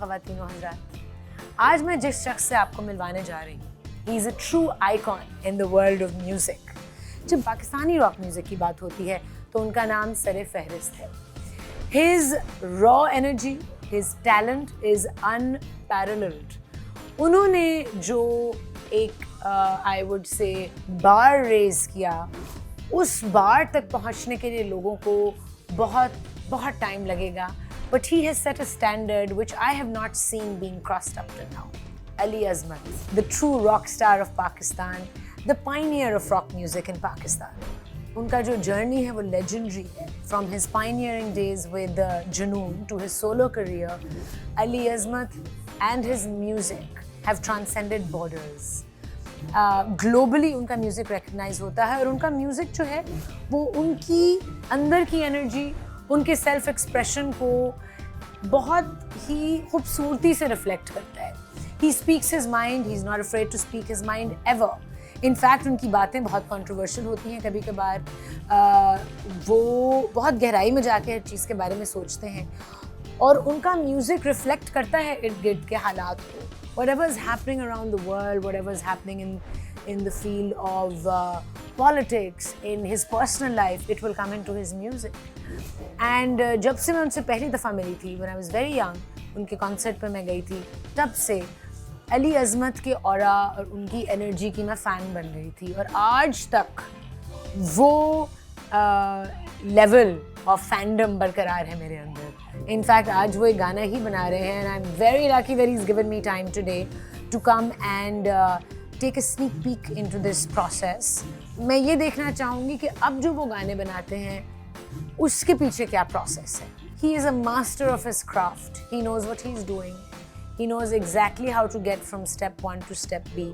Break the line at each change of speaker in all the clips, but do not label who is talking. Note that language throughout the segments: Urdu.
خواتین و حضرات, آج میں جس شخص سے آپ کو ملوانے جا رہی ہوں, he is a true icon in the world of music. جب پاکستانی راک میوزک کی بات ہوتی ہے تو ان کا نام سر فہرست ہے. ہز را energy, his talent is unparalleled. انہوں نے جو ایک I would say bar raise کیا, اس بار تک پہنچنے کے لیے لوگوں کو بہت ٹائم لگے گا. But he has set a standard which I have not seen being crossed up till now. Ali Azmat, the true rock star of Pakistan, the pioneer of rock music in Pakistan. Unka jo journey hai wo legendary hai. From his pioneering days with Junoon to his solo career, Ali Azmat and his music have transcended borders. Globally ان کا میوزک ریکگنائز ہوتا ہے, اور ان کا میوزک جو ہے وہ ان کی اندر کی انرجی, ان کے سیلف ایکسپریشن کو بہت ہی خوبصورتی سے ریفلیکٹ کرتا ہے. He speaks his mind, he is not afraid to speak his mind ever. In fact ان کی باتیں بہت کنٹروورشل ہوتی ہیں کبھی کبھار. وہ بہت گہرائی میں جا کے ہر چیز کے بارے میں سوچتے ہیں, اور ان کا میوزک ریفلیکٹ کرتا ہے ارد گرد کے حالات کو. Whatever is happening around the world, whatever is happening in the field of politics, in his personal life, it will come into his music. And جب سے میں ان سے پہلی دفعہ ملی تھی, when I was very young, ان کے کانسرٹ پہ میں گئی تھی, تب سے علی عظمت کے اورا اور ان کی انرجی کی میں فین بن گئی تھی. اور آج تک وہ لیول آف فینڈم برقرار ہے میرے اندر. ان فیکٹ آج وہ ایک گانا ہی بنا رہے ہیں, and I'm very lucky that he's given me time today to come and take a sneak peek into this process. میں یہ دیکھنا چاہوں گی کہ اب جو وہ گانے بناتے ہیں اس کے پیچھے کیا پروسیس ہے. He is a master of his craft. He knows what he's doing. He knows exactly how to get from step 1 to step B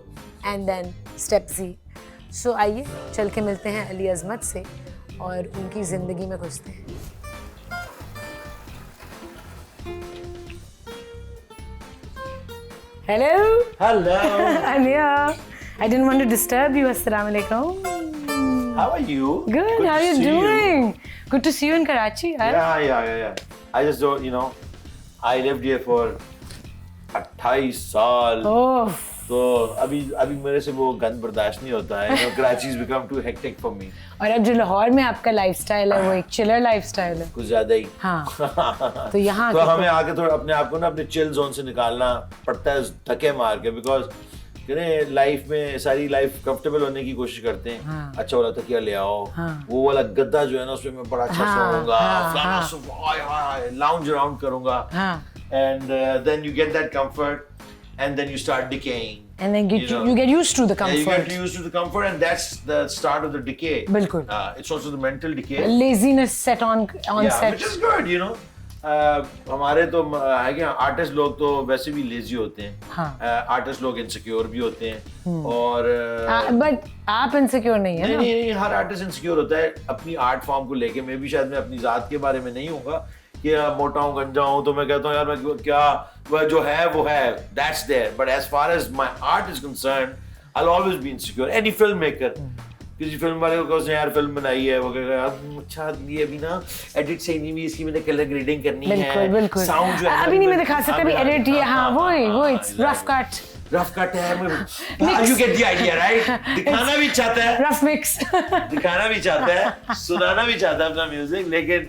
and then step Z. So آئیے چل کے ملتے ہیں علی عظمت سے اور ان کی زندگی میں گھستے ہیں. Hello.
Hello.
Alia. I didn't want to disturb you. Assalamu alaikum.
How are you?
Good. How are you doing? Good to see you in Karachi.
Yeah. I just don't, I lived here for 28 saal.
Oh.
تو ابھی میرے سے وہ گند برداشت نہیں ہوتا ہے. Karachi has become too hectic for me.
اور اب جو لاہور میں آپ کا لائف سٹائل ہے وہ ایک چلر لائف سٹائل ہے.
کچھ زیادہ ہی.
ہاں. تو یہاں
تو ہمیں آ کے تھوڑا اپنے آپ کو نا اپنے چل زون سے نکالنا پڑتا ہے دھکے مار کے, بیکاز لائف میں ساری لائف کمفرٹیبل ہونے کی کوشش کرتے ہیں. اچھا والا تکیا لے آؤ, وہ والا گدا جو ہے نا اس میں بڑا اچھا سوؤں گا, لاؤنج اراؤنڈ کروں گا, and then you get that comfort. And then you start decaying.
And then you get used to the comfort.
Yeah, you get used to the comfort, and that's the start of the decay.
Bilkul.
It's also the mental decay.
Laziness set on
yeah,
set.
Which is good, ہمارے تو ہے کہ آرٹسٹ لوگ تو ویسے بھی لیزی ہوتے ہیں. آرٹسٹ لوگ انسیکیور بھی ہوتے ہیں. اور
بٹ آپ انسیکیور نہیں ہیں.
نہیں, ہر آرٹسٹ انسیکیور ہوتا ہے اپنی آرٹ فارم کو لے کے. میں بھی شاید میں اپنی ذات کے بارے میں نہیں ہوں گا کہ موٹا ہوں گنجا ہوں تو میں کہتا ہوں یار میں کیا وہ جو ہے وہ ہے, that's there. But as far as my art is concerned, I'll always be insecure. Any filmmaker, کسی فلم والے کو کہ یار فلم بنائی ہے, وہ کہے گا اچھا یہ ابھی نا ایڈٹ صحیح نہیں ہوئی, اس کی میں نے کلر گریڈنگ کرنی ہے, ساؤنڈ جو ہے
ابھی نہیں میں دکھا سکتا, ابھی ایڈٹ یہ ہاں وہ رف کٹ ہے.
You get the idea, right? دکھانا بھی چاہتا ہے,
رف مکس
دکھانا بھی چاہتا ہے, سنانا بھی چاہتا ہے اپنا میوزک, لیکن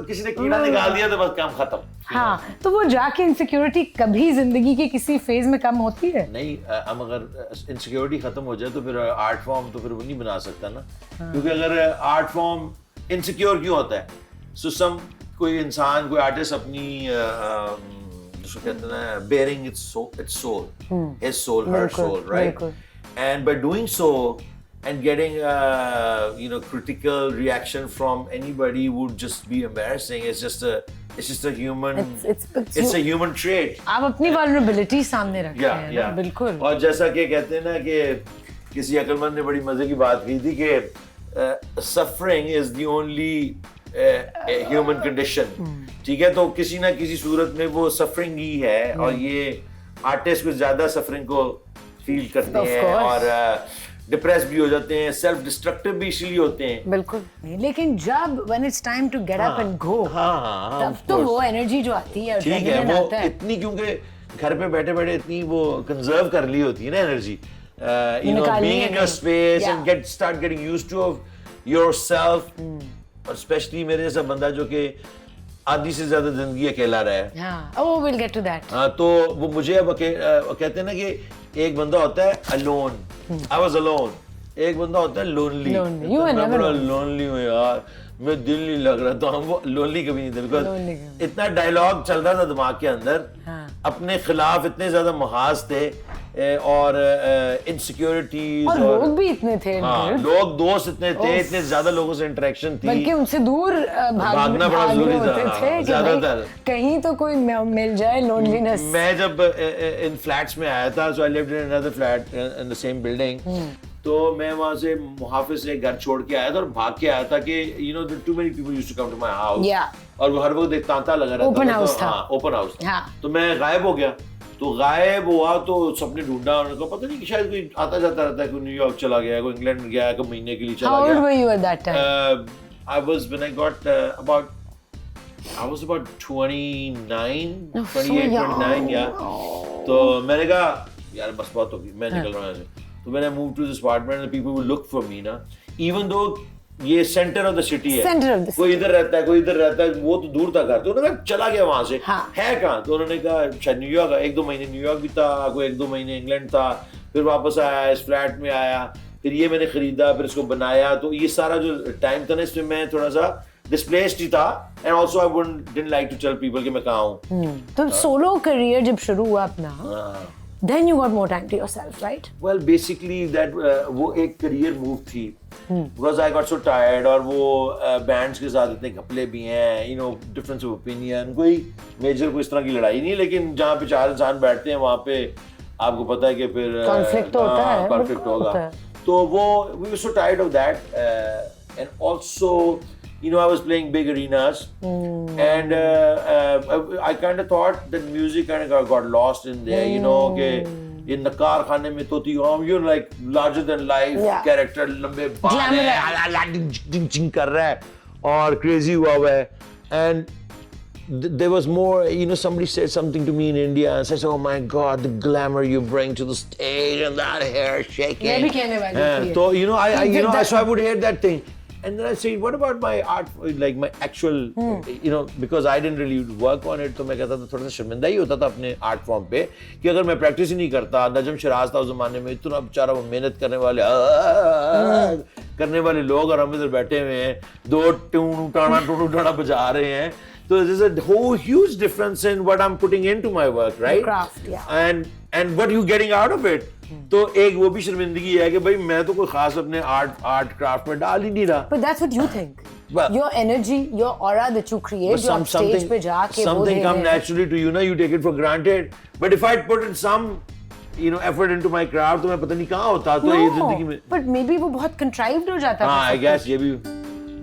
کسی نے کیڑا نکال دیا تو بس کام ختم.
ہاں, تو وہ جا کے انسیکیورٹی کبھی زندگی کے کسی فیز میں کم ہوتی ہے
نہیں. ہم اگر انسیکیورٹی ختم ہو جائے تو پھر آرٹ فارم تو پھر وہ نہیں بنا سکتا نا, کیونکہ اگر آرٹ فارم انسیکیور کیوں ہوتا ہے. سو کوئی انسان کوئی آرٹسٹ اپنی جس کو کہتے ہیں bearing its soul, his soul, her soul, right, and by doing so and getting critical reaction from anybody would just be embarrassing. It's just a human it's a human trait.
آپ اپنی vulnerability سامنے رکھتے ہیں. بالکل.
اور جیسا کہ کہتے ہیں نا کہ کسی عقل مند نے بڑی مزے کی بات کی تھی کہ suffering is the only human condition. ٹھیک ہے, تو کسی نہ کسی صورت میں وہ suffering ہی ہے, اور یہ آرٹسٹ کچھ زیادہ suffering کو فیل کرتے ہیں. اور ڈپریس بھی ہو جاتے ہیں, سیلف ڈسٹرکٹیو بھی اسی لیے ہوتے ہیں.
بالکل, لیکن جب when it's time to get up and go, تب تو وہ انرجی جو آتی ہے,
ٹھیک ہے, وہ اتنی, کیونکہ گھر پہ بیٹھے بیٹھے اتنی وہ کنزرو کر لی ہوتی ہے نا energy, you know, being in your space and start getting used to yourself. اور اسپیشلی میرے جیسا بندہ جو کہ آدھی سے زیادہ زندگی اکیلا رہا ہے,
oh we'll get to that.
ہاں, تو وہ مجھے اب کہتے ہیں نا کہ ایک بندہ ہوتا ہے alone, I was alone, ایک بندہ ہوتا ہے lonely. میں بڑا lonely ہوں یار, میں دل نہیں لگ رہا, تو ہم وہ lonely کبھی نہیں تھے, بیکاز اتنا ڈائلاگ چل رہا تھا دماغ کے اندر, اپنے خلاف اتنے زیادہ محاذ تھے, اور انسیکیورٹیز,
اور لوگ بھی اتنے تھے,
لوگ دوست اتنے تھے, اتنے زیادہ لوگوں سے انٹریکشن تھی,
بلکہ ان سے دور
بھاگنا بڑا ضروری تھا زیادہ تر,
کہیں تو کوئی مل جائے. لونلینس.
میں جب ان فلیٹس میں آیا تھا, so I lived in another flat in the same building, تو میں وہاں سے محافظ سے گھر چھوڑ کے آیا تھا اور بھاگ کے آیا تھا کہ you know too many people used to come to my house, اور وہ ہر وقت ایک تانتا لگا رہتا تھا, اوپن ہاؤس تھا, تو میں غائب ہو گیا. تو غائب ہوا تو سب نے ڈھونڈا, انہوں نے کہا پتہ نہیں کہ شاید کوئی آتا جاتا رہتا ہے, کوئی نیو یارک چلا گیا, کوئی انگلینڈ گیا, کوئی مہینے کے لیے چلا گیا.
How old were you at that time?
I was when I got I was about 29, 28, 29, yeah. تو میں نے کہا یار بس بہت ہوگی, میں نکل رہا ہوں ایسے. تو میں نے move to this apartment and people would look for me نا, even though یہ سینٹر آف دا سٹی ہے, کوئی ادھر رہتا ہے, کوئی ادھر رہتا ہے, وہ تو دور تک. تو انہوں نے کہا چلا گیا وہاں سے, ہے کہاں؟ تو انہوں نے کہا شاید نیو یارک, 1-2 مہینے نیو یارک بھی تھا, کوئی 1-2 مہینے انگلینڈ تھا, پھر واپس آیا, اس فلیٹ میں آیا, پھر یہ میں نے خریدا, پھر اس کو بنایا. تو یہ سارا جو ٹائم تھا نا, اس میں میں تھوڑا سا ڈسپلیسڈ ہی تھا, and also I didn't like to tell people کہ میں کہاں ہوں.
تو سولو کریئر جب شروع ہوا اپنا, then you got more time to yourself, right?
Well, basically that وہ ایک career move تھی, because I got so tired, اور وہ bands کے ساتھ اتنے گھپلے بھی ہیں, you know, difference of opinion, کوئی major کوئی اس طرح کی لڑائی نہیں, لیکن جہاں پہ 4 انسان بیٹھتے ہیں وہاں پہ آپ کو پتا ہے کہ پھر
conflict ہوتا ہے,
conflict ہوگا. تو وہ we were so tired of that, and also you know I was playing big arenas, and I kind of thought that music kind of got lost in there, you know, کہ in the car خانے میں تو you're like larger than life character, لمبے بال کر رہا ہے اور crazy ہوا ہوا ہے. And there was more, you know, somebody said something to me in India and says, oh my God, the glamour you bring to the stage and that hair shaking.
میں بھی کہنے والی تھی.
So you know, so I would hear that thing. And then I said, what about my art, like my actual, you know, because I didn't really work on it, تو میں کہتا تھا تھوڑا سا شرمندہ ہی ہوتا تھا اپنے آرٹ فارم پہ, کہ اگر میں پریکٹس ہی نہیں کرتا. نجم شراز تھا اس زمانے میں, اتنا بیچارہ وہ محنت کرنے والے لوگ, اور ہم ادھر بیٹھے ہوئے ہیں, 2 ٹوٹانا بجا رہے ہیں. So there's a whole huge difference in what I'm putting into my work, right?
Craft, yeah.
And what you getting out of it. تو ایک وہ بھی شرمندگی ہے کہ بھائی میں تو کوئی خاص اپنے آرٹ کرافٹ میں ڈال ہی نہیں رہا.
But that's what you think. Your energy, your aura that you create, جو آپ stage پہ جا کے وہ
something come naturally to you, you take it for granted. But if I put in some, you know, effort into my craft, تو میں پتہ نہیں کہاں ہوتا. تو یہ زندگی میں
but maybe وہ بہت contrived ہو جاتا.
ہاں, I guess یہ بھی,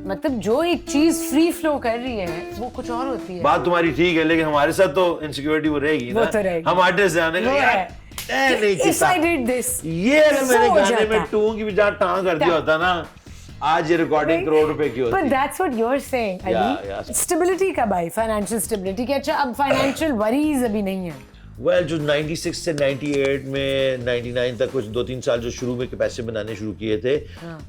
مطلب جو ایک چیز فری فلو کر رہی ہے وہ کچھ اور ہوتی ہے.
بات تمہاری ٹھیک ہے, لیکن ہمارے ساتھ تو انسیکیورٹی وہ رہے گی نا. ہم آرٹسٹ ہیں, یہ اگر میں نے گانے میں ٹون کی بھی جہاں ٹانگ کر دیا ہوتا نا, آج یہ ریکارڈنگ کروڑ روپے کی ہوتی.
But that's what you're saying, Ali. Stability کب آئی, financial stability, کہ اچھا اب financial worries ابھی نہیں ہیں.
Well, جو 96 سے 98 میں 99 تک کچھ 2-3 سال جو شروع میں پیسے بنانے شروع کیے تھے,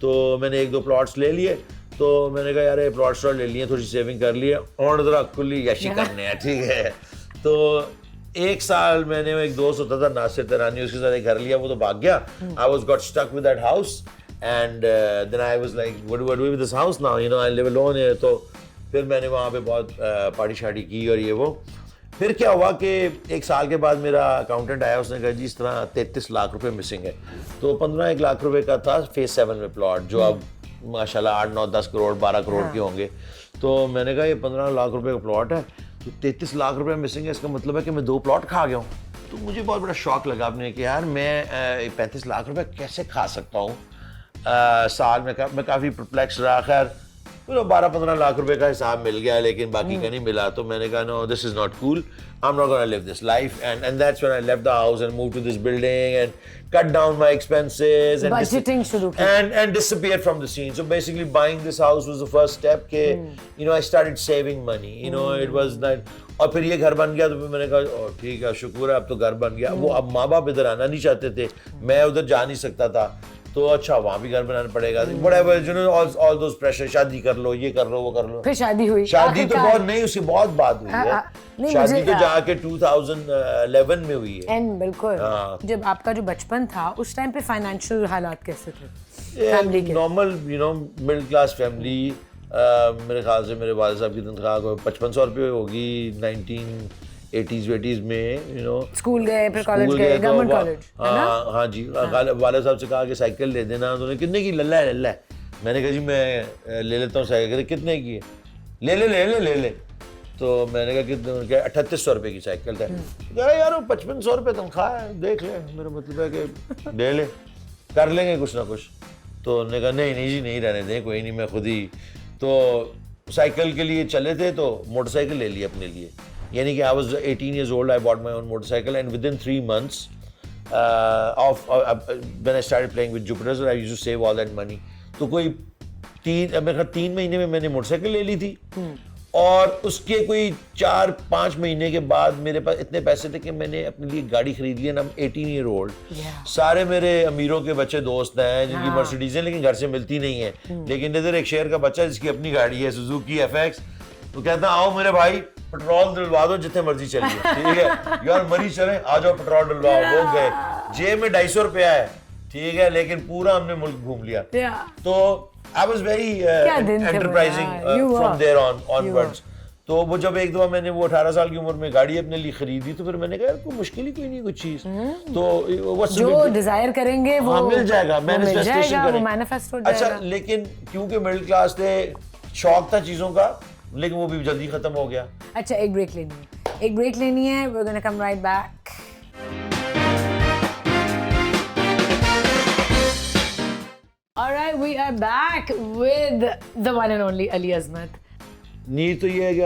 تو میں نے 1-2 پلاٹس لے لیے. تو میں نے کہا یار یہ پلاٹس لے لیے, تھوڑی سیونگ کر لی اور ذرا کلی یشی کرنے ہیں, ٹھیک ہے. تو 1 سال میں نے, ایک دوست ہوتا تھا ناصر ترانی, اس کے ساتھ ایک گھر لیا, وہ تو بھاگ گیا. I was got stuck with that house, and then I was like, what do I do with this house now, you know, I live alone here. تو پھر میں نے وہاں پہ بہت پارٹی شارٹی کی اور یہ وہ. پھر کیا ہوا کہ 1 سال کے بعد میرا اکاؤنٹنٹ آیا, اس نے کہا جی اس طرح 33 لاکھ روپے مسنگ ہے. تو 15-1 لاکھ روپے کا تھا فیز 7 میں پلاٹ, جو اب ماشاء اللہ 8-9-10 کروڑ 12 کروڑ کے ہوں گے. تو میں نے کہا یہ 15 لاکھ روپے کا پلاٹ ہے, تو 33 لاکھ روپے مسنگ ہے, اس کا مطلب ہے کہ میں 2 پلاٹ کھا گیا ہوں. تو مجھے بہت بڑا شوق لگا اپنے کہ یار میں 35 لاکھ روپے کیسے کھا سکتا ہوں سال میں. میں کافی پرپلیکس رہا. خیر 12-15 لاکھ روپے کا حساب مل گیا لیکن باقی کا نہیں ملا. تو میں نے کہا no, this is not cool, I'm not gonna live this life, and that's when I left the house and moved to this building and cut down my expenses and
budgeting شروع کی
and disappeared from the scene. So basically buying this house was the first step کہ I started saving money, it was that. اور پھر یہ گھر بن گیا تو پھر میں نے کہا ٹھیک ہے شکر ہے اب تو گھر بن گیا. وہ اب ماں باپ ادھر آنا نہیں چاہتے تھے, میں ادھر جا نہیں سکتا تھا, تو اچھا وہاں بھی گھر بنانا پڑے گا, all those pressure, شادی کر لو, یہ کر لو, وہ کر لو.
پھر شادی ہوئی,
شادی تو بہت نہیں, اس کی بہت بات ہوئی ہے, شادی تو جا کے 2011 میں ہوئی ہے.
بالکل جب آپ کا جو بچپن تھا اس ٹائم پہ فائنینشیل حالات کیسے تھے؟
Normal middle class family. میرے خیال سے میرے والد صاحب کی تنخواہ 5500 روپئے ہوگی 1980s میں.
اسکول گئے, پھر کالج گئے, گورنمنٹ کالج.
ہاں جی, والد صاحب سے کہا کہ سائیکل لے دینا, تو نے کتنے کی؟ للہ ہے للہ ہے. میں نے کہا جی میں لے لیتا ہوں سائیکل. کتنے کی ہے؟ لے لے. تو میں نے کہا کتنے؟ 3800 روپے کی سائیکل ہے. کہہ رہا یار 5500 روپے تنخواہ ہے, دیکھ لیں. میرا مطلب ہے کہ لے لے, کر لیں گے کچھ نہ کچھ. تو انہوں نے کہا نہیں جی نہیں رہنے دیں, کوئی نہیں, میں خود ہی. تو سائیکل کے لیے چلے تھے تو موٹر سائیکل لے لی اپنے لیے, یعنی کہ I was 18 years old, I bought my own motorcycle, and within 3 months when I started playing with Jupiters, I used to save all that money. تو کوئی 3 مہینے میں نے موٹر سائیکل لے لی تھی, اور اس کے کوئی 4-5 مہینے کے بعد میرے پاس اتنے پیسے تھے کہ میں نے اپنے لیے گاڑی خرید لی. I'm 18 year old. سارے میرے امیروں کے بچے دوست ہیں جن کی مرسیڈیز ہیں لیکن گھر سے ملتی نہیں ہے, لیکن ادھر ایک شہر کا بچہ جس کی اپنی گاڑی ہے سوزوکی FX, تو کہتا آؤ میرے بھائی پٹرول ڈلوا دو جتنے مرضی چلیے, ٹھیک ہے یار مری چلیں, آ جاؤ پٹرول ڈلواؤ. وہ گئے, جیب میں 250 روپیہ ہے, ٹھیک ہے, لیکن پورا ہم نے ملک گھوم لیا. تو I was very enterprising from there onwards. تو وہ جب ایک دفعہ میں نے وہ 18 سال کی عمر میں گاڑی اپنے لیے خریدی تو پھر میں نے کہا یار کوئی مشکل ہی کوئی نہیں کچھ چیز, تو
جو ڈیزائر کریں گے وہ
مل جائے گا, مینیفیسٹیشن کریں. اچھا لیکن کیونکہ مڈل کلاس تھے, شوق تھا چیزوں کا, لیکن وہ بھی جلدی ختم ہو گیا.
اچھا ایک بریک لینی ہے, we're gonna come right back. All right, we are back with the one and only Ali Azmat.
Need تو یہ ہے کہ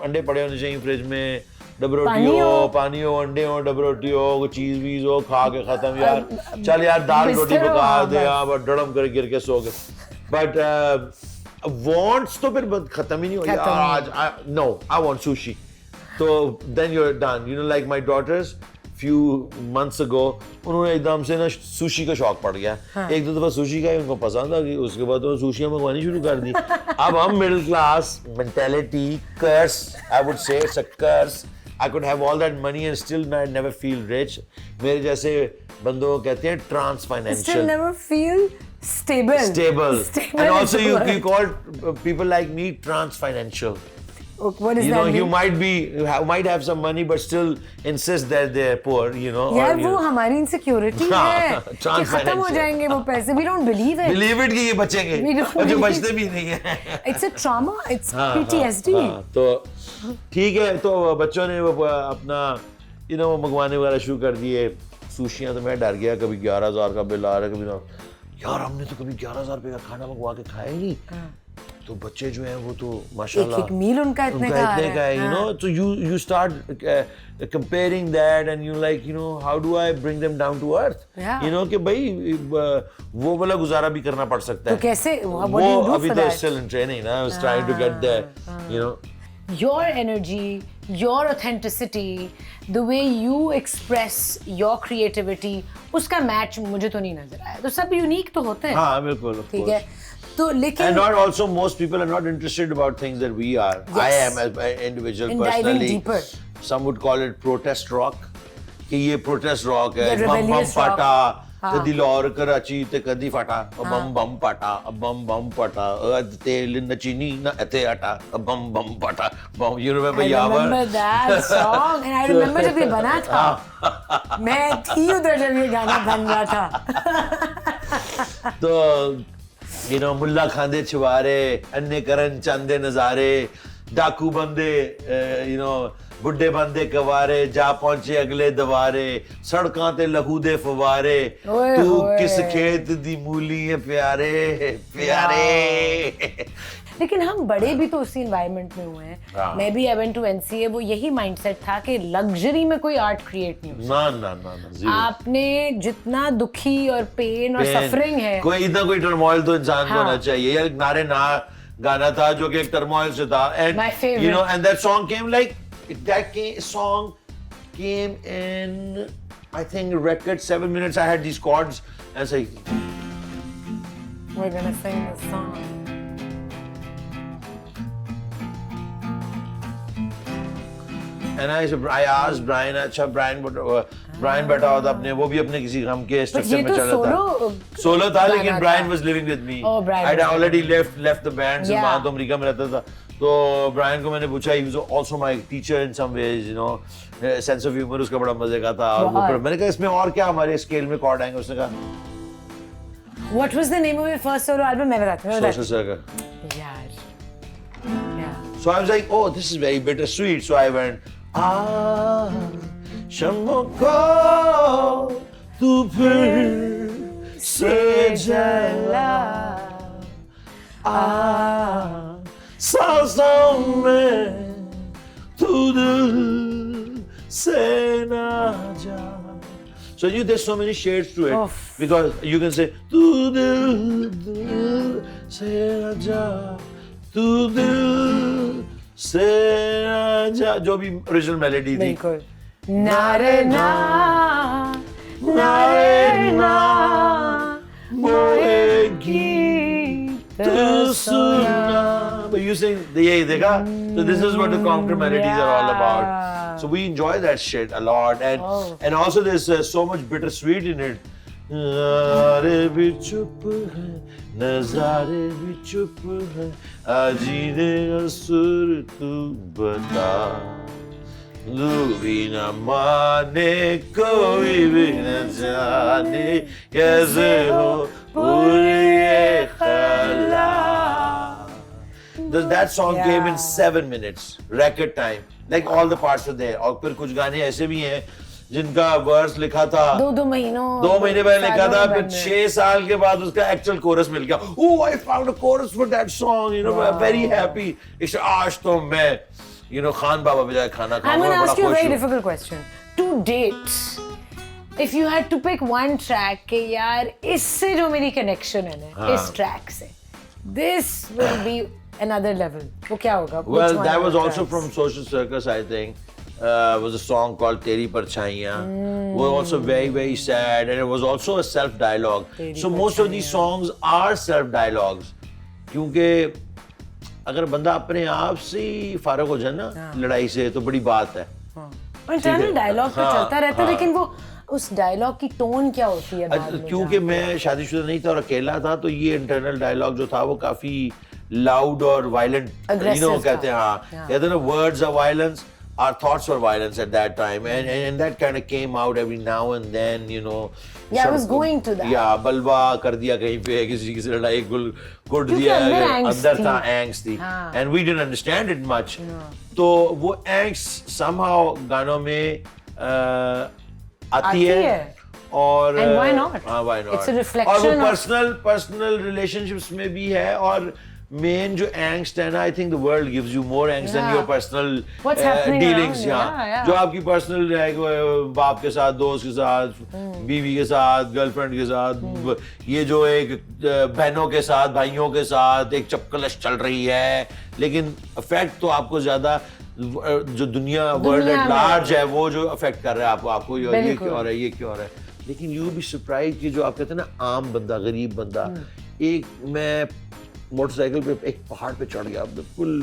انڈے پڑے ہونے چاہیے فریج میں, ڈب روٹی ہو, پانی ہو, انڈے ہو, ڈب روٹی ہو, چیز ویز ہو, کھا کے ختم. یار چل یار دال روٹی پکا دے, آپ ڈڑم کر گر کے سو گئے. بٹ وانٹس تو پھر ختم ہی نہیں ہو یار. آج نو آئی وانٹ سوشی, تو then you are done. Like my daughters few months ago, انہوں نے ایک دم سے نا سوشی کا شوق پڑ گیا. ایک دو دفعہ سوشی کا ان کو پسند آ گئی, اس کے بعد انہوں نے سوشیاں منگوانی شروع کر دی. اب ہم middle class mentality, curse, I would say it's a curse. I could have all that money and still never feel rich. میرے جیسے بندوں کو کہتے ہیں trans financial.
Still never feel stable.
And also you call people like me trans financial.
What is that mean?
You might have some money but still insist that they're poor,
یار وہ ہماری انسیکیورٹی ہے کہ ختم ہو جائیں گے وہ پیسے. We don't believe it
کہ یہ بچیں گے, اور جو بچتے بھی نہیں ہیں.
It's a trauma, it's PTSD.
تو ٹھیک ہے, تو بچوں نے اپنا وہ منگوانے وغیرہ شروع کر دیے سوشیاں. تو میں ڈر گیا, کبھی 11,000 کا بل آ رہا ہے, کبھی یار ہم نے تو کبھی 11,000 روپے کا کھانا منگوا کے کھایا ہی نہیں. تو بچے جو ہیں وہ تو ماشاءاللہ
ایک میل ان کا اتنے کا
ہے. تو you start comparing that and you like how do I bring them down to earth, کہ بھائی وہ والا گزارا بھی کرنا پڑ سکتا ہے.
تو کیسے
وہ ابھی تو still in training, I was trying to get there.
Your energy, your authenticity, the way you express your creativity, اس کا میچ مجھے تو نہیں نظر آیا. تو سب یونیک تو ہوتے ہیں.
ہاں بالکل,
ٹھیک ہے. تو لیکن
and not also most people are not interested about things that we are. Yes. I am as an individual personally. Deeper. Some would call it protest rock. کہ یہ protest rock ہے, بم بم پھٹا, کدی لاہور کراچی تے کدی پھٹا, بم بم پھٹا, بم بم پھٹا, تیل نچینی نہ اتے اٹا, بم بم پھٹا. You remember Yavar?
I remember that song and I remember جب یہ بنا تھا, میں تھی ادھر جب یہ گانا بن رہا تھا.
تو ملا کھاندے چھوارے, انے کرن چاندے نظارے, ڈاکو بندے, بڈھے بندے کوارے, جا پہنچے اگلے دوارے, سڑکاں تے لہو دے فوارے, تو کس کھیت دی مولی ہے پیارے پیارے.
لیکن ہم بڑے بھی تو اسی انوائرمنٹ میں ہوئے ہیں. میں بھی I went to NCA, وہ یہی مائنڈ سیٹ تھا کہ لگژری میں کوئی آرٹ کریٹ نہیں ہو. آپ نے جتنا دکھی اور پین اور سفرنگ ہے,
کوئی اتنا کوئی ٹرموائل تو انسان کو ہونا چاہیے. یا نارے نا گانا تھا جو کہ ایک ٹرموائل سے تھا, and you know, and that song came like song came in I think record 7 minutes. I had these chords and it's like
we're gonna sing this song.
And I asked Brian, اچھا Brian بیٹھا ہوا تھا اپنے, وہ بھی اپنے کسی غم کے اسٹرکچر میں چل رہا تھا. سولو تھا لیکن Brian was living with me. I had already left the band, سے وہاں تو امریکہ میں رہتا تھا. تو Brian کو میں نے پوچھا, he was also my teacher in some ways, you know, sense of humor اس کا بڑا مزے کا تھا. میں نے کہا اس میں اور کیا ہمارے اسکیل میں کارڈ آئیں گے. اس نے کہا
What was the name of your first solo album? میں بتاتی ہوں.
Social Circle.
یار.
So I was like, oh, this is very bittersweet. So I went, شمع کو تو پھر سے جلا, سانسوں میں تو دل سے نہ جا. So there's so many shades to it. Because you can say تو دل سے نہ جا, تو دل سے نہ جا, جو بھی اوریجنل میلڈی تھی.
بالکل. نارے نا نارے نا موئے گیت سنا.
But you sing, یہی دیکھا. So this is what the counter melodies are all about. So we enjoy that shit a lot, and also there's so much bittersweet in it. نظارے بھی چپ ہے, نظارے بھی چپ ہے, آجینے اثر تو بتا, بھی نہ مانے کوئی بھی نہ جانے کیسے ہو پوری خلا. That song came in 7 minutes, record time, like all the parts were there. اور پھر کچھ گانے ایسے بھی ہیں جن کا ورس لکھا تھا
2 مہینے
پہلے لکھا تھا, پھر 6 سال کے بعد اس کا ایکچوئل کورس مل گیا. Oh, I found a chorus for that song, you know, I'm very happy. آج تو میں خان بابا بجائے کھانا کھاؤں.
I'm going to ask you a very difficult question. To date, if you had to pick one track کہ یار اس سے جو میری کنیکشن ہے نا, اس ٹریک سے, this will be another level, وہ کیا ہوگا؟
Well, that was also from Social Circus, I think. Was a song called Teri Parchaiyan. Was also very, very sad, and it was also a self-dialogue. So most of these songs are self-dialogues. کیونکہ اگر بندہ اپنے آپ سے ہی فارغ ہو جائے نا لڑائی سے تو بڑی بات ہے.
انٹرنل ڈائلاگ تو چلتا رہتا ہے, لیکن وہ اس ڈائلاگ کی ٹون کیا ہوتی ہے؟
کیونکہ میں شادی شدہ نہیں تھا اور اکیلا تھا, تو یہ انٹرنل ڈائلاگ جو تھا وہ کافی لاؤڈ اور وائلنٹ, کہتے ہیں کہتے ہیں نا, words are violence, our thoughts were violence at that time, and that kind of came out every now and then, you know.
Yeah, I was going to that.
Yeah, بلوا کر دیا کہیں پہ, کسی سے لڑائی گھٹ دیا, اندر تھا angst تھی, and we didn't understand it much. تو وہ angst somehow گانوں میں آتی ہے, اور
why not?
Why not?
It's a reflection.
اور وہ personal relationships میں بھی ہے, اور مین جو angst ہے نا, I think the world gives you more angst than your personal dealings. جو آپ کی personal باپ کے ساتھ, دوست کے ساتھ, بیوی کے ساتھ, گرل فرینڈ کے ساتھ, یہ جو ایک بہنوں کے ساتھ, بھائیوں کے ساتھ ایک چپکلش چل رہی ہے, لیکن افیکٹ تو آپ کو زیادہ جو دنیا ورلڈ ایٹ لارج ہے وہ جو افیکٹ کر رہا ہے آپ کو, یہ کیوں ہو رہا ہے, یہ کیوں ہو رہا ہے. لیکن یو بی سرپرائز کہ جو آپ کہتے ہیں نا عام بندہ, غریب بندہ, ایک میں موٹر سائیکل پہ ایک پہاڑ پہ چڑھ گیا بالکل,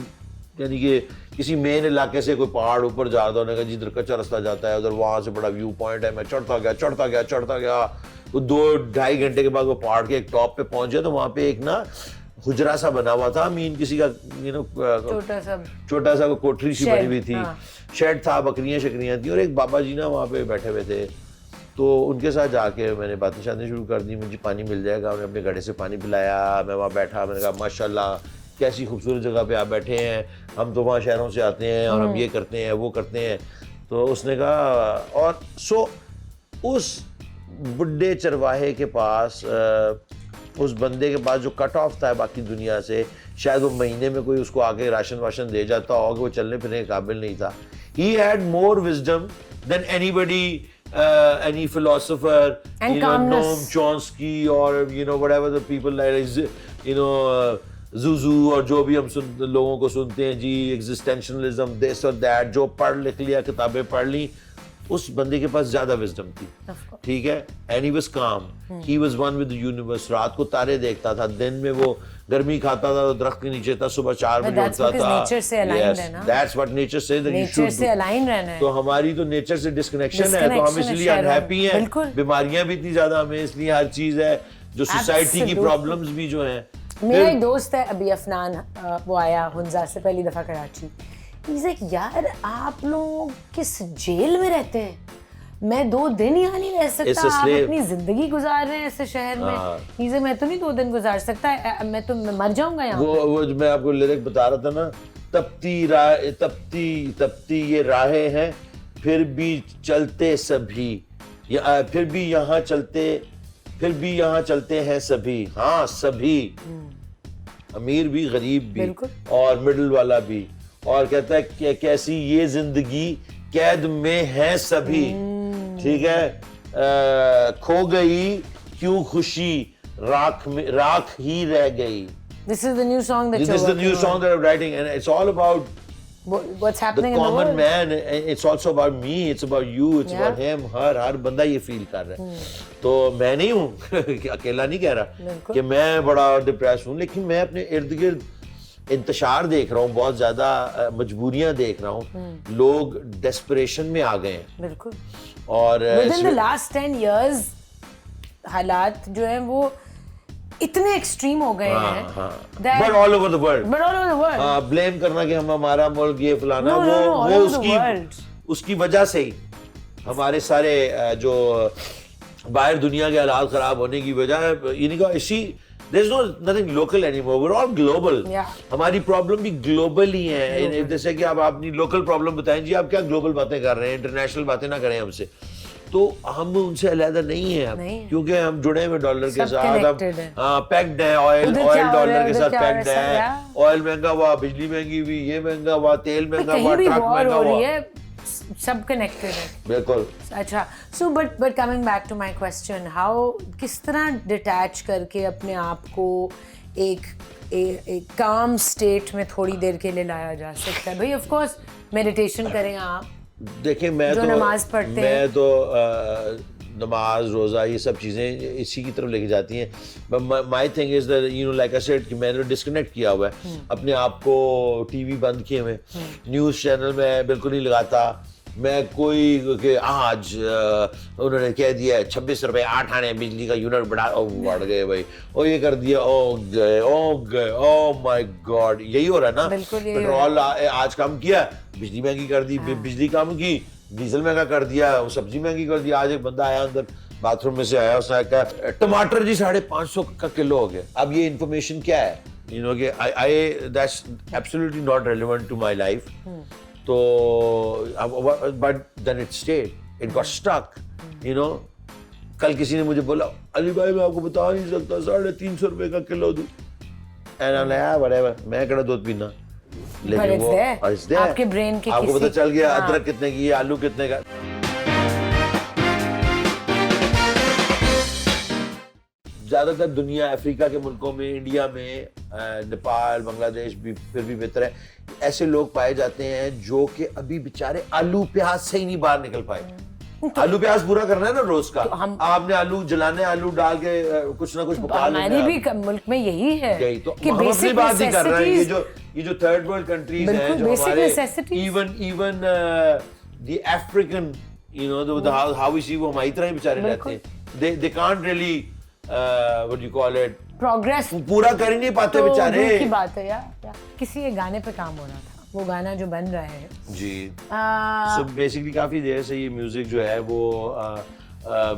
یعنی کہ کسی مین علاقے سے کوئی پہاڑ اوپر جا رہا ہونے کا, جدھر کچا رستہ جاتا ہے ادھر, وہاں سے بڑا ویو پوائنٹ ہے, میں چڑھتا گیا. وہ 2-2.5 گھنٹے کے بعد وہ پہاڑ کے ایک ٹاپ پہ پہنچ گیا, تو وہاں پہ ایک نا حجرا سا بنا ہوا تھا, کسی کا چھوٹا سا کوٹری سی بنی ہوئی تھی, شیڈ تھا, بکریاں شکریاں تھیں, اور ایک بابا جی نا وہاں پہ بیٹھے ہوئے تھے. تو ان کے ساتھ جا کے میں نے باتیں شادیں شروع کر دی, مجھے پانی مل جائے گا, انہوں نے اپنے گھڑے سے پانی پلایا, میں وہاں بیٹھا, میں نے کہا ماشاء اللہ کیسی خوبصورت جگہ پہ آپ بیٹھے ہیں, ہم تو وہاں شہروں سے آتے ہیں اور ہم یہ کرتے ہیں وہ کرتے ہیں. تو اس نے کہا, اور اس بڈھے چرواہے کے پاس, اس بندے کے پاس جو کٹ آف تھا باقی دنیا سے, شاید وہ مہینے میں کوئی اس کو آگے راشن واشن دے جاتا ہوگا کہ وہ چلنے پھرنے کے قابل نہیں تھا. He had more wisdom than anybody, any philosopher,
And
you know,
calmness.
Noam Chomsky or you know whatever the people like, you know, Zuzu اور جو بھی ہم لوگوں کو سنتے ہیں جی ایگزسٹینشنلزم this or that, جو پڑھ لکھ لیا کتابیں پڑھ لی, اس بندے کے پاس زیادہ وزڈم تھی. ٹھیک ہے. And he was calm, he was one with the universe. رات کو تارے دیکھتا تھا, دن میں وہ گرمی کھاتا تھا, درخت کے نیچے تھا, صبح 4 بجے اٹھتا تھا. That's what nature says that you should do. تو ہماری تو نیچر سے ڈسکنیکشن ہے, تو ہم اس لیے انہیپی ہیں. بیماریاں بھی اتنی زیادہ ہمیں اس لیے, ہر چیز ہے جو سوسائٹی کی پرابلمز بھی جو ہیں.
میرا ایک دوست ہے ابھی افنان, وہ آیا ہنزا سے پہلی دفعہ کراچی. یار آپ لوگ کس جیل میں رہتے ہیں, میں 2 دن یہاں نہیں رہ سکتا, آپ اپنی زندگی گزار رہے ہیں ایسے شہر میں. میں تو نہیں 2 دن گزار سکتا, میں تو مر جاؤں گا یہاں.
وہ جو میں آپ کو لیرک بتا رہا تھا نا, تپتی یہ راہیں ہیں پھر بھی چلتے سبھی, پھر بھی یہاں چلتے ہیں سبھی. ہاں سبھی, امیر بھی غریب بھی اور مڈل والا بھی. اور کہتا ہے کہ کیسی یہ زندگی قید میں ہے سبھی. ٹھیک ہے. کھو گئی کیوں خوشی, راکھ ہی رہ گئی.
This is the new song that
This is the new song that I'm writing, and it's all about
what's happening
the
in the world.
common man. It's also about me, it's about you, it's about him, ہر بندہ یہ فیل کر رہا ہے. تو میں نہیں ہوں, اکیلا نہیں کہہ رہا کہ میں بڑا ڈپریس ہوں, لیکن میں اپنے ارد گرد انتشار دیکھ رہا ہوں, بہت زیادہ مجبوریاں دیکھ رہا ہوں. لوگ ڈیسپریشن میں آ گئے ہیں.
بالکل.
اور
within the last 10 years حالات جو ہیں وہ اتنے ایکسٹریم ہو گئے ہیں.
But all over the world. blame کرنا کہ ہمارا ملک یہ فلانا, وہ اس کی وجہ سے ہی ہمارے سارے جو باہر دنیا کے حالات خراب ہونے کی وجہ ہے. یعنی کہ اسی there's nothing local anymore, we're all global. ہماری پرابلم بھی گلوبل ہی ہیں. جیسے کہ آپ اپنی لوکل پرابلم بتائیں, جی آپ کیا گلوبل باتیں کر رہے ہیں, انٹرنیشنل باتیں نہ کریں ہم سے. تو ہم ان سے علیحدہ نہیں ہیں اب, کیونکہ ہم جڑے ہوئے ڈالر کے ساتھ, پیکڈ ہیں, آئل ڈالر کے ساتھ پیکڈ ہے. آئل مہنگا ہوا, بجلی مہنگی ہوئی, یہ مہنگا ہوا, تیل مہنگا ہوا, ٹرک مہنگا ہوا,
سب کنیکٹڈ ہے.
بالکل.
اچھا, so but coming back to my question, how, کس طرح ڈیٹیچ کر کے اپنے آپ کو ایک کام اسٹیٹ میں تھوڑی دیر کے لیے لایا جا سکتا ہے؟ بھائی آف کورس میڈیٹیشن کریں آپ.
دیکھیں میں
نماز پڑھتے ہیں,
میں تو نماز روزہ یہ سب چیزیں اسی کی طرف لے کے جاتی ہیں. My thing is that you know like I said کہ میں نے ڈسکنیکٹ کیا ہوا ہے اپنے آپ کو, ٹی وی بند کیے ہوئے, نیوز چینل میں بالکل نہیں لگاتا. میں کوئی کہ آج انہوں نے کہہ دیا 26 روپے 8 آنے بجلی کا یونٹ بڑھ گئے بھائی, اور یہ کر دیا, او مائی گاڈ, یہی ہو رہا ہے نا. پیٹرول آج کم کیا, بجلی مہنگی کر دی, بجلی کم کی, ڈیزل مہنگا کر دیا, سبزی مہنگی کر دی. آج ایک بندہ آیا اندر باتھ روم میں سے آیا, اس نے کہا ٹماٹر جی 550 کا کلو ہو گیا. اب یہ انفارمیشن کیا ہے, یو نو کہ that's absolutely not relevant to my life. تو but then it stayed, it got stuck. You know کل کسی نے مجھے بولا علی بھائی میں آپ کو بتا نہیں سکتا 350 روپے کا کلو دوں, میں کہڑا دودھ پینا, لیکن وہ آپ کو پتا چل گیا ادرک کتنے کی, آلو کتنے کا. زیادہ تر دنیا, افریقہ کے ملکوں میں, انڈیا میں, نیپال, بنگلہ دیش بھی پھر بھی بہتر ہے, ایسے لوگ پائے جاتے ہیں جو کہ ابھی بیچارے آلو پیاز سے ہی نہیں باہر نکل پائے. آلو پیاز پورا کرنا ہے نا روز کا, آپ نے آلو جلانے, آلو ڈال کے کچھ نہ کچھ پکا لینا.
ہمارے بھی ملک میں یہی ہے,
یہی تو ہم اپنی بات نہیں کر رہے ہیں. یہ جو تھرڈ ورلڈ کنٹریز ہیں, جو ہمارے even the African, you know how we see, وہ ہماری طرح ہی بیچارے رہتے ہیں. they can't really what you call it,
progress
پورا کر ہی نہیں پاتے بیچارے.
کی بات ہے یار, کسی ایک گانے پہ کام ہو رہا تھا, وہ گانا جو بن رہا ہے
جی, سو بیسکلی کافی دیر سے یہ میوزک جو ہے وہ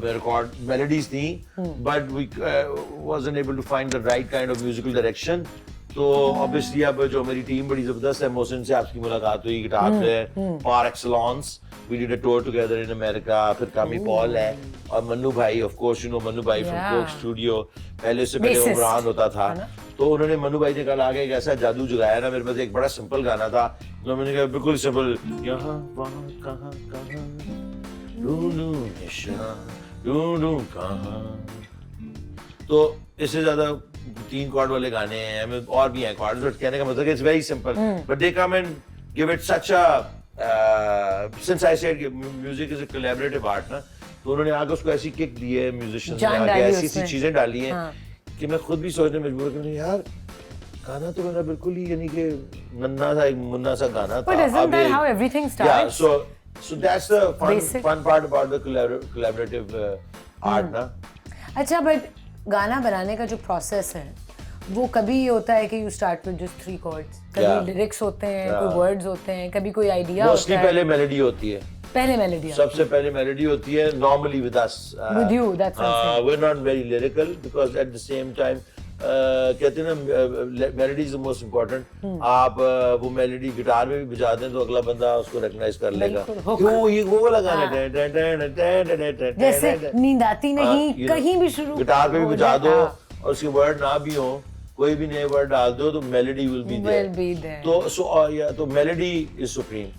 ریکارڈ میلوڈیز تھیں, but we wasn't able to find the right kind of musical direction. تو obviously اب جو میری ٹیم بڑی زبردست ہے, محسن سے آپ کی ملاقات ہوئی, guitar player par excellence. We did a tour together in America. پھر کامی پال ہے, اور منو بھائی, of course you know منو بھائی from Coke Studio, پہلے سے پہلے عمران ہوتا تھا. تو انہوں نے منو بھائی نے کل آگے ایک ایسا جادو جگایا نا میرے پاس. ایک بڑا سمپل گانا تھا تو میں نے کہا بالکل سمپل, یہاں وہاں کہاں کہاں ڈھونڈوں نشان ڈھونڈوں کہاں. تو اس سے زیادہ 3 کارڈ والے گانے ہیں, ہمیں اور بھی ہیں کارڈز, بٹ کہنے کا مطلب it's very simple, but they come and gave it such since I said music is a collaborative art نا, تو انہوں نے آگے اس کو ایسی کک دی ہے میوزیشین نے آگے ایسی چیزیں ڈالی ہیں کہ میں خود بھی سوچنے مجبور کہ یار گانا تو میرا بالکل ہی یعنی کہ ننا سا ایک منا سا گانا تھا.
But isn't that how everything starts?
So that's the fun part about the collaborative art نا.
اچھا, بٹ گانا بنانے کا جو پروسیس ہے وہ کبھی یہ ہوتا ہے کہ you start with just 3 chords, کبھی لیرکس ہوتے ہیں, کوئی ورڈز ہوتے ہیں, کبھی کوئی آئیڈیا ہوتا ہے.
پہلے میلوڈی ہوتی ہے,
پہلے میلوڈی,
سب سے پہلے میلوڈی ہوتی ہے. Normally with us,
with you, that's something.
we're not very lyrical because at the same time کہتے ہیں نا melody is the most important. آپ وہ میلوڈی گٹار میں بھی بجا دیں تو اگلا بندہ اس کو ریکگنائز کر لے گا. وہ والا گانا
جیسے نیند آتی نہیں کہیں بھی شروع
گٹار پہ بھی بجا دو اور اس کے ورڈ نہ بھی ہوں, کوئی بھی نئے ورڈ ڈال دو تو میلوڈی ول بی دیئر. تو میلوڈی از سپریم.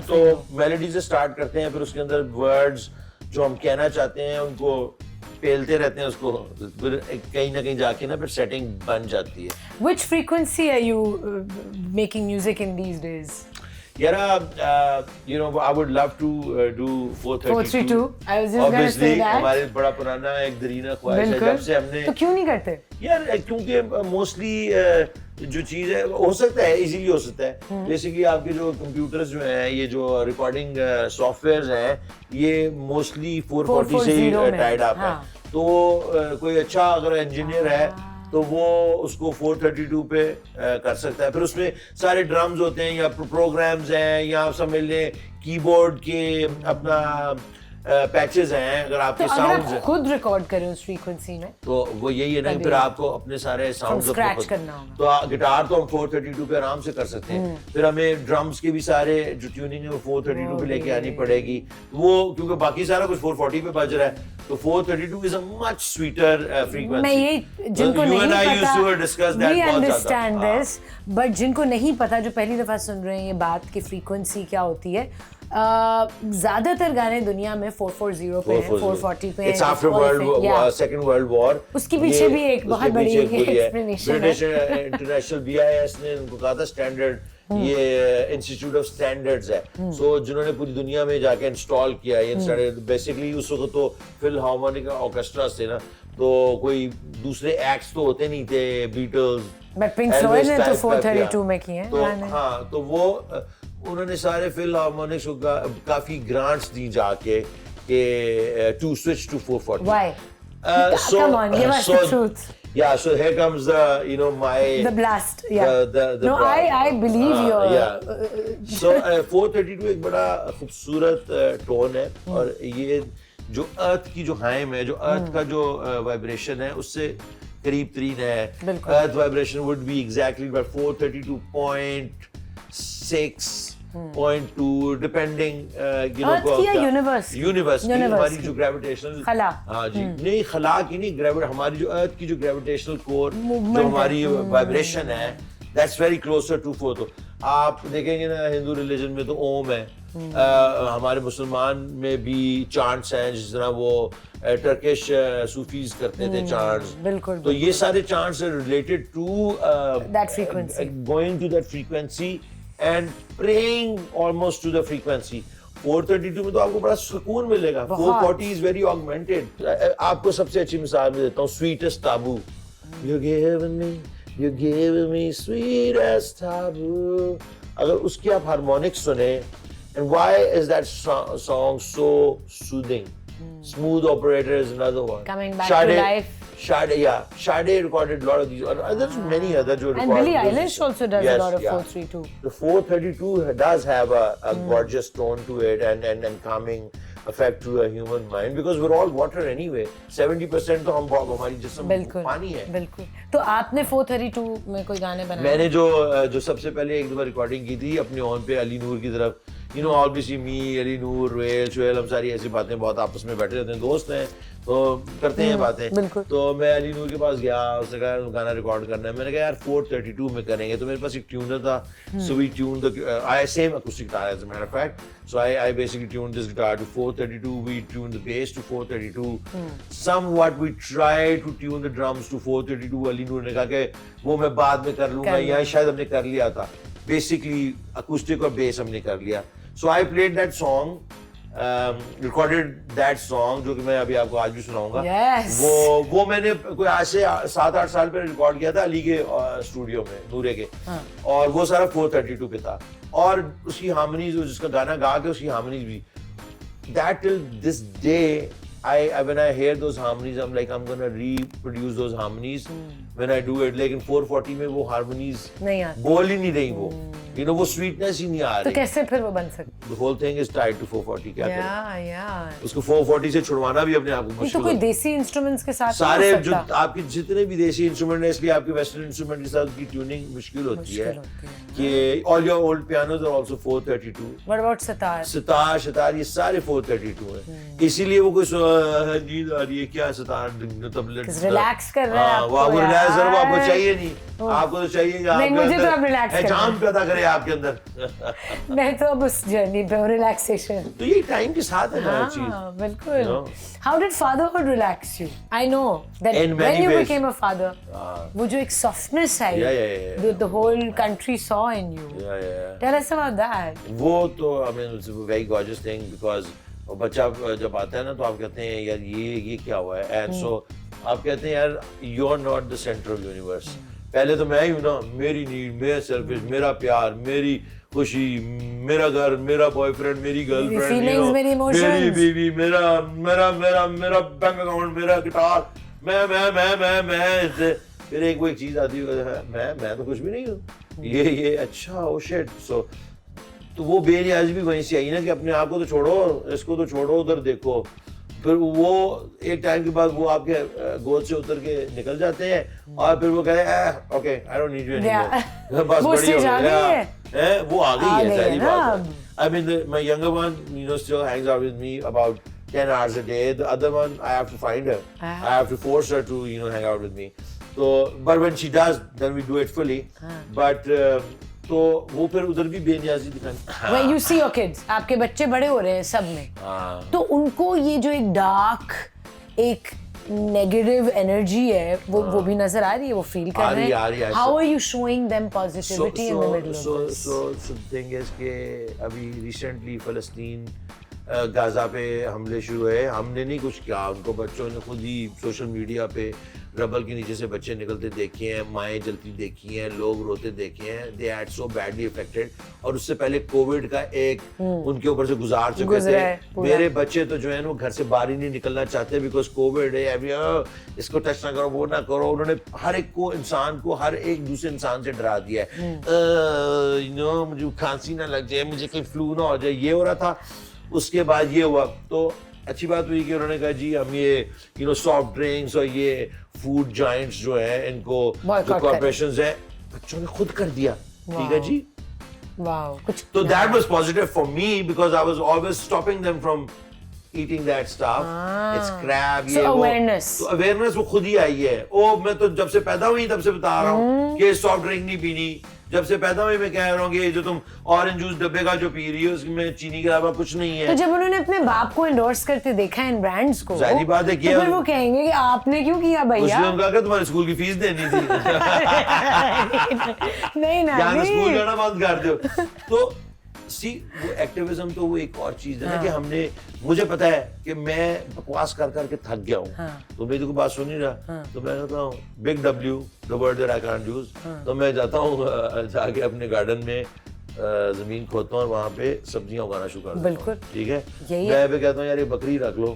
تو میلوڈی سے سٹارٹ کرتے ہیں, پھر اس کے اندر ورڈز جو ہم کہنا چاہتے ہیں ان کو پیلتے رہتے ہیں, اس کو پھر کہیں نہ کہیں جا کے نا پھر سیٹنگ بن جاتی ہے.
Which frequency are you making music in these days?
You know, I would love to do 432.
I was just going to say that.
ہمارے بڑا پرانا ایک درینہ خواہش ہے جب سے ہم نے.
تو کیوں نہیں کرتے
یار؟ کیونکہ موسٹلی جو چیز ہے ہو سکتا ہے ایزیلی ہو سکتا ہے. بیسکلی آپ کے جو کمپیوٹرز جو ہیں, یہ جو ریکارڈنگ سافٹ ویئرز ہیں, یہ موسٹلی 440 سے ہی ٹائڈ اپ ہے. تو کوئی اچھا اگر انجینئر ہے تو وہ اس کو 432 پہ کر سکتا ہے. پھر اس میں سارے ڈرمز ہوتے ہیں یا پروگرامز ہیں یا آپ سمجھ لیں کی بورڈ کے اپنا پیچز ہیں. اگر آپ کے ساؤنڈز ہیں
خود ریکارڈ کریں اس فریکوینسی میں
تو وہ یہی ہے نا, پھر آپ کو اپنے سارے ساؤنڈز
کرنا ہوگا.
تو گٹار تو ہم 432 پہ آرام سے کر سکتے ہیں. پھر ہمیں ڈرمز کے بھی سارے جو ٹیوننگ ہے وہ 432 پہ لے کے آنی پڑے گی. وہ کیونکہ باقی سارا کچھ 440 پہ بج رہا ہے, تو 432 is a much sweeter frequency.
میں یہ جن کو نہیں پتا, we understand this, but جن کو نہیں پتا, جو پہلی دفعہ سن رہے ہیں یہ بات کہ فریکوینسی کیا ہوتی ہے, زیادہ تر گانے دنیا میں 440 پہ ہیں, 440 پہ ہیں.
It's after Second World War.
اس کے پیچھے بھی ایک بہت بڑی ایکسپلینیشن ہے.
برٹش انٹرنیشنل BIS نے ان کو کہا تھا اسٹینڈرڈ, یہ انسٹیٹیوٹ آف اسٹینڈرڈز ہے. سو جنہوں نے پوری دنیا میں جا کے انسٹال کیا یہ بیسکلی. اس وقت تو فل ہارمونک آرکیسٹراز تھے نا, تو کوئی دوسرے ایکٹس تو ہوتے نہیں تھے, بیٹلز,
بٹ پنک فلوئڈ نے تو 432 میں کیے ہیں.
ہاں, تو وہ انہوں نے سارے فل ہارمونکس کو کافی گرانٹس دی جا کے کہ to switch to 440.
Why? Come on, give us the truth.
Yeah, so here comes the
blast. Yeah. No, I believe you.
So 432 ایک بڑا خوبصورت ٹون ہے, اور یہ جو ارتھ کی جو ہائم ہے, جو ارتھ کا جو وائبریشن ہے اس سے قریب ترین ہے. Earth vibration would be exactly about 432.6.2 depending
universe
ہماری جو گریویٹیشنل ہاں جی نہیں خلا کی نہیں, ہماری جو ارتھ کی جو گریویٹیشنل کور جو ہماری وائبریشن ہے that's very closer to 4. تو آپ دیکھیں گے نا ہندو ریلیجن میں تو اوم ہے, ہمارے مسلمان میں بھی چانٹس ہیں, جس طرح وہ ٹرکش صوفیز کرتے تھے چانٹس. تو یہ سارے چانٹس are related to going to that frequency and praying almost to the frequency. 432 میں تو آپ کو بڑا سکون ملے گا. 440 is very augmented. آپ کو سب سے اچھی مثال میں دیتا ہوں, sweetest taboo. You gave me sweetest taboo. اگر اس کی آپ ہارمونکس سنیں, and why is that song so soothing? Smooth Operator is another one.
Coming back to life.
Sade recorded a lot of these. There's many other jo recorded.
And Billie Eilish also does a lot of 432.
The 432 does have a gorgeous tone to it and calming effect to a human mind, because we're all water anyway. 70% تو ہماری جسم پانی ہے.
بالکل. تو آپ نے 432 میں کوئی گانے بنائے؟
میں نے جو سب سے پہلے ایک دفعہ ریکارڈنگ کی تھی اپنے آن پہ علی نور کی طرف, you know obviously me, Ali Noor, Ruhail, Shoail, ہم ساری ایسی باتیں بہت آپس میں بیٹھے رہتے ہیں, دوست ہیں تو کرتے ہیں باتیں. تو میں علی نور کے پاس گیا, اس نے کہا گانا ریکارڈ کرنا ہے. میں نے کہا یار 432 میں کریں گے. تو میرے پاس ایک ٹیونر تھا, so we tuned the same acoustic guitar as a matter of fact. So I basically tuned this guitar to 432. We tuned the bass to 432. Somewhat we tried to tune the drums to 432. علی نور نے کہا کہ وہ میں بعد میں کر لوں گا, یا شاید ہم نے کر لیا تھا. Basically acoustic اور bass ہم نے کر لیا. So I played that song, recorded that song, جو کہ میں ابھی آپ کو آج بھی سناؤں گا. وہ میں نے کوئی آج سے 7-8 سال پہلے ریکارڈ کیا تھا علی کے اسٹوڈیو میں, نورے کے, اور وہ سارا 432 پہ تھا. اور اس کی ہارمونیز, جس کا گانا گا کے اس کی ہارمونیز بھی, that till this day when I hear those harmonies I'm like I'm gonna reproduce those harmonies when I do it. لیکن 440 میں وہ ہارمونیز بول ہی نہیں رہی, وہ you know وہ sweetness ہی نہیں آ رہی.
تو کیسے پھر وہ بن سکتی؟
The whole thing is tied to 440. کیا کریں اس کو 440 سے چھڑوانا بھی اپنے آپ کو مشکل.
تو کوئی دیسی انسٹرومنٹس کے ساتھ
سارے جو آپ کے جتنے بھی دیسی انسٹرومنٹ ہیں, اس لیے آپ کے ویسٹرن انسٹرومنٹ کے ساتھ کی ٹیوننگ مشکل ہوتی ہے کہ all your old pianos are also 432.
What about sitar?
ستار یہ سارے 432 ہیں. اسی لیے وہ کوئی نیند آ رہی ہے کیا ستار طبلے
ریلیکس کر رہے ہیں
وہ ریلیکس, وہ آپ کو چاہیے نہیں, آپ کو تو چاہیے کہ
نہیں, مجھے تو اب ریلیکس
احترام پیدا کرے آپ کے اندر.
میں تو اب اس جرنی پہ ہوں, ریلیکسیشن.
تو یہ ٹائم کے ساتھ ہے نا چیز.
بالکل. How did fatherhood relax you? I know that when you became a father, وہ جو ایک softness I, the whole country saw in you. Tell us about that.
وہ تو I mean it's a very gorgeous thing because بچہ جب آتا ہے نا تو آپ کہتے ہیں یار یہ کیا ہوا ہے, اینڈ سو آپ کہتے ہیں یار you are not the centre of universe. پہلے تو میں ہی ہوں نا, میری نیڈ, میرا سیلفش, میرا پیار, میری خوشی, میرا گھر, میرا بوائے فرینڈ, میری گرل فرینڈ, میری بیوی, میرا بینک اکاؤنٹ, میرا گٹار, میں پھر ایک وہ ایک چیز آتی ہے میں تو کچھ بھی نہیں ہوں, یہ اچھا او شٹ. سو تو وہ بے نیازی بھی وہیں سے آئی نا کہ اپنے آپ کو تو چھوڑو, اس کو تو چھوڑو, ادھر دیکھو. پھر وہ ایک ٹائم کے بعد وہ آپ کے گود سے اتر کے نکل جاتے ہیں, اور پھر وہ کہتے ہیں okay I don't need you any more, بس بڑی ہو گئی, وہ آ گئی ہے ساری بات. I mean my younger one still hangs out with me about 10 hours a day. The other one I have to find her, I have to force her to hang out with me. So but when she does then we do it fully. But تو وہ پھر ادھر بھی بے نیازی دکھانی.
When you see your kids, آپ کے بچے بڑے ہو رہے ہیں سب میں, تو ان کو یہ جو ایک ڈارک ایک نیگیٹو انرجی ہے وہ بھی نظر آ رہی ہے, وہ فیل کر رہے ہیں. How are you showing them positivity in the middle of this?
So the thing is کہ ابھی ریسنٹلی فلسطین غازہ پہ حملے شروع ہوئے, ہم نے نہیں کچھ کیا, ان کو بچوں نے خود ہی سوشل میڈیا پہ ربل کے نیچے سے بچے نکلتے دیکھے ہیں, مائیں جلتی دیکھی ہیں, لوگ روتے دیکھے ہیں. دے ایڈ سو بیڈلی افیکٹڈ. اور اس سے پہلے کووڈ کا ایک ان کے اوپر سے گزار چکے تھے. میرے بچے تو جو ہے نا گھر سے باہر ہی نہیں نکلنا چاہتے بیکاز کووڈ ہے, ابھی اس کو ٹچ نہ کرو, وہ نہ کرو. انہوں نے ہر ایک کو انسان کو ہر ایک دوسرے انسان سے ڈرا دیا ہے. مجھے کھانسی نہ لگ جائے, مجھے کہیں فلو نہ ہو جائے, یہ ہو رہا تھا. اس کے بعد یہ ہوا. تو اچھی بات ہوئی کہ انہوں نے کہا جی ہم یہ سافٹ ڈرنکس اور یہ فوڈ جائنٹس جو ہیں ان کو جو کارپوریشنز ہیں بچوں نے خود کر دیا. ٹھیک ہے جی. تو that was positive for me because I was always stopping them from eating that stuff. It's crab.
So awareness.
تو awareness وہ خود ہی آئی ہے. میں تو جب سے پیدا ہوئی تب سے بتا رہا ہوں کہ سافٹ ڈرنک نہیں پینی. جب سے پیدا ہوئی میں کہہ رہا ہوں کہ جو تم اورنج جوس ڈبے کا جو پی رہی ہو اس میں چینی کے علاوہ کچھ نہیں ہے.
تو جب انہوں نے اپنے باپ کو انڈورس کرتے دیکھا ان برانڈز کو,
ظاہری بات ہے کہ
پھر وہ کہیں گے کہ آپ نے کیوں کیا بھیا.
اس لیے ان کا کہ تمہارے اسکول کی فیس دینی تھی.
نہیں نا,
یہاں اسکول جانا بند کر دو. تو وہ ایکٹیویزم تو وہ ایک اور چیز ہے نا کہ ہم نے, مجھے پتا ہے کہ میں بکواس کر کر کے تھک گیا ہوں. تو میری کو بات سن نہیں رہا, تو میں کہتا ہوں big W the word that I can't use. تو میں جاتا ہوں جا کے اپنے گارڈن میں زمین کھودتا ہوں اور وہاں پہ سبزیاں اگانا شروع کر دیتا ہوں. ٹھیک ہے. میں پہ کہتا ہوں یار یہ بکری رکھ لو,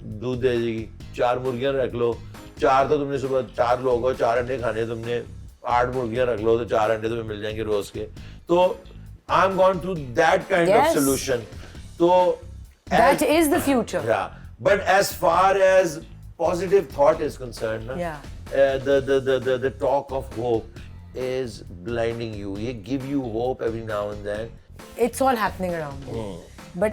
دودھ دے دے گی. 4 مرغیاں رکھ لو, 4 تو تم نے صبح 4 لوگ ہو, 4 انڈے کھانے تم نے, 8 مرغیاں رکھ لو تو 4 انڈے تمہیں مل جائیں گے روز کے. تو I'm going through that kind of solution. So
that is the future.
Yeah. But as far as positive thought is concerned, the talk of hope is blinding you. It give you hope every now and then
it's all happening around you. But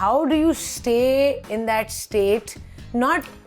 How do you stay in that state, not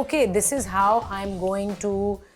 okay, this is how I'm going to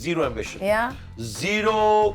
zero ambition.
Yeah.
Zero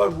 but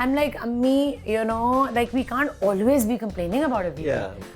I'm like, Ammi, like we can't always be complaining about everything.
Yeah.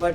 but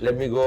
Let me go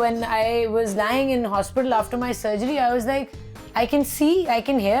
when I was lying in hospital after my surgery, I was like, I can see, I can hear,